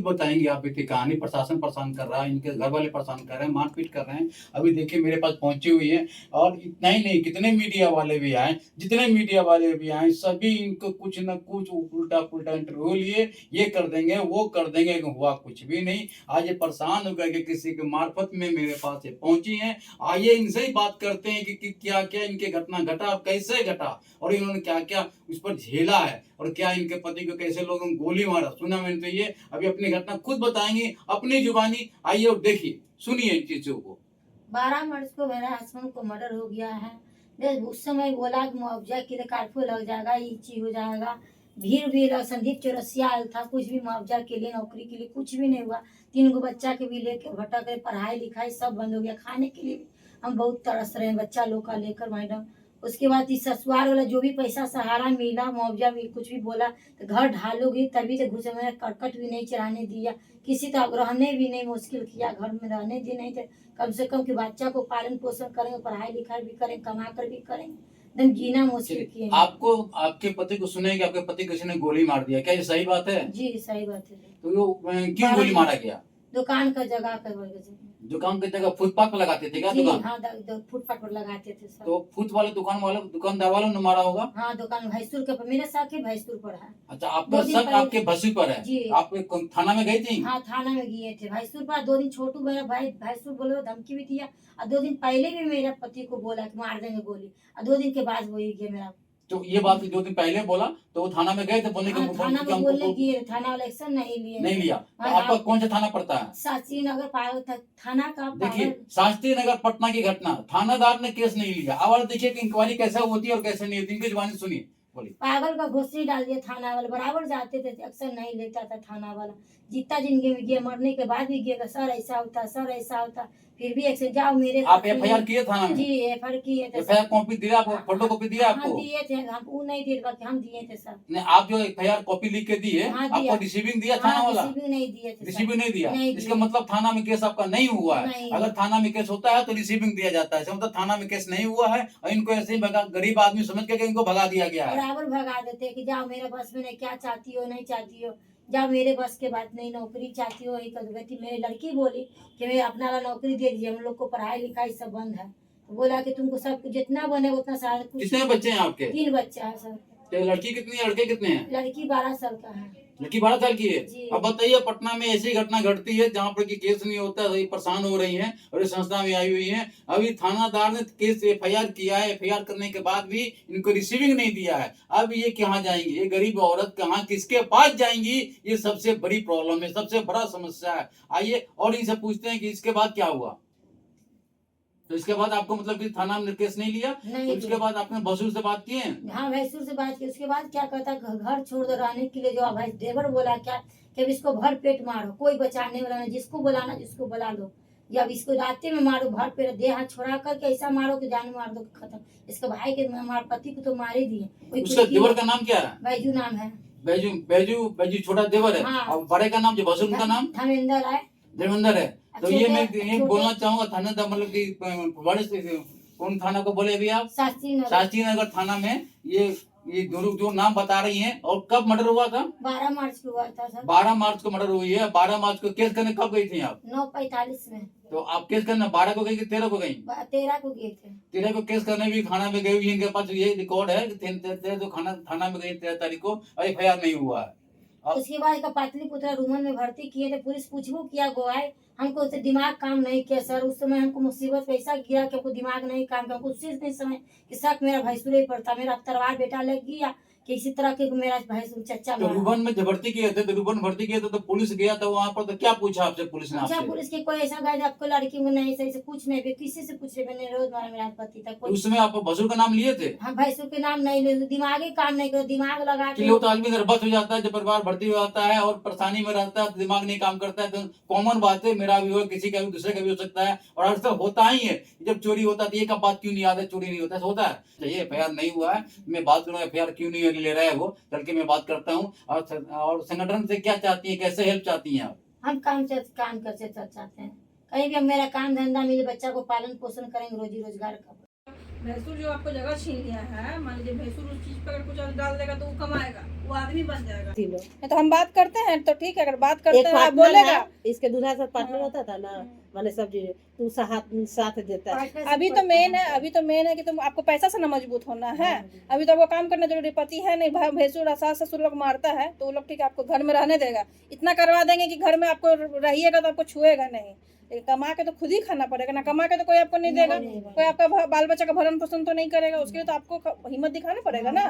बताएंगे आप इनकी कहानी। प्रशासन परेशान कर रहा है, इनके घर वाले परेशान कर रहे हैं, मारपीट कर रहे हैं। अभी देखिए मेरे पास पहुंची हुई है, और इतना ही नहीं, कितने मीडिया वाले भी आए, जितने मीडिया वाले भी आए, सभी इनको कुछ न कुछ उल्टा पुल्टा इंटरव्यू लिए, ये कर देंगे वो कर देंगे, हुआ कुछ भी नहीं। आज ये परेशान होकर के किसी के मार्फत में मेरे पास ये पहुंची हैं। आइए इनसे ही बात करते हैं कि क्या क्या इनके घटना घटा, कैसे घटा, और इन्होंने क्या क्या उस पर झेला है, और क्या इनके पति को कैसे लोगों ने गोली मारा। सुना मैंने तो ये अभी अपनी घटना खुद बताएंगे अपनी जुबानी। आइए और देखिए, सुनिए इन चीजों को। 12 मार्च को मेरा हस्बैंड को मर्डर हो गया है। उस समय बोला कि मुआवजा के लिए कार्फो लग जाएगा, ये चीज हो जाएगा। भीड़ भी लग, संदीप चौरसिया आयल था, कुछ भी मुआवजा के लिए, नौकरी के लिए कुछ भी नहीं हुआ। 3 गो बच्चा के भी लेकर भटक गए, पढ़ाई लिखाई सब बंद हो गया। खाने के लिए भी हम बहुत तरस रहे हैं, बच्चा लोग का लेकर मैडम। उसके बाद इस ससुराल वाला जो भी पैसा सहारा मिला, मुआवजा मिल, कुछ भी बोला तो घर ढालोगी तभी तो घुसे। मैंने करकट भी नहीं चढ़ाने दिया, किसी तरह रहने भी नहीं मुश्किल किया, घर में रहने दी नहीं थे। कम से कम कि बच्चा को पालन पोषण करेंगे, पढ़ाई लिखाई भी करेंगे, कमा कर भी करेंगे, एकदम जीना मुश्किल किए। आपको आपके पति को सुने कि आपके पति किसी ने गोली मार दिया, क्या ये सही बात है? जी सही बात है। तो वो क्यों गोली मारा गया? दुकान का जगह कर वजह से। दुकान की जगह फुटपाथ पर लगाते थे क्या जी दुकान? हाँ, फुटपाथ पर लगाते थे सब। तो फुट वाले दुकान वाले दुकानदार वालों ने मारा होगा। हाँ, दुकान भैंसुर के मेरे साथ ही भैंसुर पर है। अच्छा, आपका शक आपके भसुर पर है? जी। आप थाना में गई थी? हाँ, थाना में गए थे भैंसुर पर। 2 दिन छोटू मेरा भाई भैंसुर बोले, धमकी भी दिया, और 2 दिन पहले भी मेरे पति को बोला कि मार देंगे गोली, और 2 दिन के बाद वही गया मेरा। तो ये बात 2 दिन पहले बोला तो वो थाना में गए थे बोलने के? हाँ, थाना में बोलने गए, थाना वाला एक्शन नहीं लिए। नहीं लिया। तो आपका कौन सा थाना पड़ता है? शास्त्री नगर थाना का। देखिए, शास्त्री नगर पटना की घटना, थानादार ने केस नहीं लिया। अब देखिए कि इंक्वायरी कैसे होती है और कैसे नहीं होती, इनकी जुबानी सुनिए। पागल का घोषणी डाल दिया थाना वाला, बराबर जाते थे, एक्शन नहीं लेता था थाना वाला। जितना जिंदगी में गया, मरने के बाद भी गया, सर ऐसा होता, सर ऐसा होता, फिर भी एक्शन। जाओ मेरे। आप एफआईआर किए थाना में? जी एफआईआर किए थे। एफआईआर कॉपी दिया आपको? फोटो कॉपी दिया आपको? हाँ दिए थे, हम वो नहीं दिए, बाकी हम दिए थे सर। नहीं, आप जो एफआईआर कॉपी लिख के दिए, हाँ, आपको रिसीविंग दिया थाना वाला? रिसीविंग नहीं दिए थे। रिसीविंग नहीं दिया? नहीं इसका मतलब थाना में केस आपका नहीं हुआ है। अगर थाना में केस होता है तो रिसीविंग दिया जाता है, इसका मतलब थाना में केस नहीं हुआ है, और इनको ऐसे ही भगा, गरीब आदमी समझ के इनको भगा दिया गया है। बराबर भगा देते कि जाओ मेरे बस में नहीं, क्या चाहती हो नहीं चाहती हो, जाओ मेरे बस के बात नहीं, नौकरी चाहती हो यही कर देती। मेरी लड़की बोली कि मैं अपना वाला नौकरी दे दीजिए, हम लोग को पढ़ाई लिखाई सब बंद है। तो बोला कि तुमको सब जितना बने उतना सारा कुछ। कितने बच्चे हैं आपके? 3 बच्चा है सर। तो लड़की कितनी है, लड़के कितने हैं? लड़की 12 साल का है। लड़की 12 साल की है। अब बताइए, पटना में ऐसी घटना घटती है जहाँ पर केस नहीं होता, ये परेशान हो रही हैं और इस संस्था में आई हुई हैं। अभी थानादार ने केस एफआईआर किया है, एफआईआर करने के बाद भी इनको रिसीविंग नहीं दिया है। अब ये कहाँ जाएंगी, ये गरीब औरत कहाँ किसके पास जाएंगी? ये सबसे बड़ी प्रॉब्लम है, सबसे बड़ा समस्या है। आइए और इनसे पूछते हैं कि इसके बाद क्या हुआ। तो इसके बाद आपको मतलब कि थाना में केस नहीं लिया? नहीं, तो इसके बाद आपने भसुर से बात की है? हाँ, भैंसुर से बात की। उसके बाद क्या कहता, घर छोड़ दो रहने के लिए। जो भाई देवर बोला क्या कि अब इसको भर पेट मारो, कोई बचाने वाला नहीं, जिसको बुलाना जिसको बुला लो, या अब इसको रास्ते में मारो, भर पेट देह हाथ छोड़ा करके ऐसा मारो कि जान मार दो, खत्म। इसके भाई के पति को तो मार ही दिए। उसका देवर का नाम क्या है? बैजू नाम है। बैजू बैजू बैजू छोटा देवर है। हाँ। और बड़े का नाम जो भसुर का नाम? धर्मेंद्र है। धर्मेंद्र है। तो ये मैं ये बोलना चाहूंगा, थाना मतलब कि बड़े कौन थाना को बोले अभी आप? शास्त्री नगर थाना में ये जो नाम बता रही हैं। और कब मर्डर हुआ था? 12 मार्च को हुआ था सर। 12 मार्च को मर्डर हुई है। 12 मार्च को केस करने कब गई थी आप? 9:45 में। तो आप केस करने 12 को गई कि 13 को गई? 13 को गए थे। 13 को केस करने भी थाना में गई हुई। इनके पास ये रिकॉर्ड है कि 13 को थाना में गई, 13 तारीख को, और एफआईआर नहीं हुआ है। उसके बाद का पाटलिपुत्र रूमन में भर्ती किए थे। पुलिस पूछबो किया गवाए, हमको उससे दिमाग काम नहीं किया सर। उस समय हमको मुसीबत पैसा गिरा कि हमको दिमाग नहीं काम किया। हमको उसी नहीं समय कि शक मेरा भैंसुरे पर था। मेरा तलवार बेटा लग गया कि इसी तरह के मेरा भैंसुर चच्चा तो रूबन में भर्ती किए थे, तो रूबन भर्ती किए थे तो पुलिस गया था वहाँ पर, तो क्या पूछा आपसे पुलिस ने? अच्छा, पुलिस के कोई ऐसा गए आपको लड़की को नहीं सही से कुछ नहीं, किसी से पूछे मैंने, रोज मारा मेरा पति तक। उसमें आप भसुर का नाम लिए थे? हाँ, भैंसुर के नाम नहीं ले, दिमागी काम नहीं करो, दिमाग लगा के। लोग तो आदमी नर्वस हो जाता है जब परिवार भर्ती हो जाता है और परेशानी में रहता है, तो दिमाग नहीं काम करता है। तो कॉमन बात है, मेरा भी हो, किसी का भी, दूसरे का भी हो सकता है, और अक्सर होता ही है। जब चोरी होता है तो एक बात क्यों नहीं याद है, चोरी नहीं होता होता है। ये एफआईआर नहीं हुआ है, मैं बात करूँगा एफआईआर क्यों नहीं ले रहा है वो, चल के मैं बात करता हूँ। और संगठन से क्या चाहती है, कैसे हेल्प चाहती हैं आप? हम काम करते चाहते हैं, कहीं भी मेरा काम धंधा मिले, बच्चा को पालन पोषण करेंगे, रोजी रोजगार का। भैंसुर जो आपको जगह छीन लिया है, मान लीजिए भैंसुर उस चीज पर अगर कुछ डाल देगा तो वो कमाएगा, वो आदमी बन जाएगा। किलो तो हम बात करते हैं तो ठीक है, अगर बात करते एक हैं आप पार्टनर बोलेगा। है, इसके दूल्हा साथ पार्टनर हाँ। होता था ना, माने सब्जी तू साथ देता है। पार्टनरशिप अभी तो करते मेन हैं। है, अभी तो मेन है कि तुम आपको पैसा से ना मजबूत होना है। अभी तो आपको काम करना जरूरी, पति है नहीं, भाई भैंसुर सास ससुर लोग मारता है तो वो लोग ठीक है आपको घर में रहने देगा, इतना करवा देंगे कि घर में आपको रहिएगा तो आपको छुएगा नहीं। लेकिन कमा के तो खुद ही खाना पड़ेगा ना, कमा के तो कोई आपको नहीं देगा, कोई आपका बाल बच्चा का भरण पोषण तो नहीं करेगा, उसके लिए तो आपको हिम्मत दिखाना पड़ेगा ना।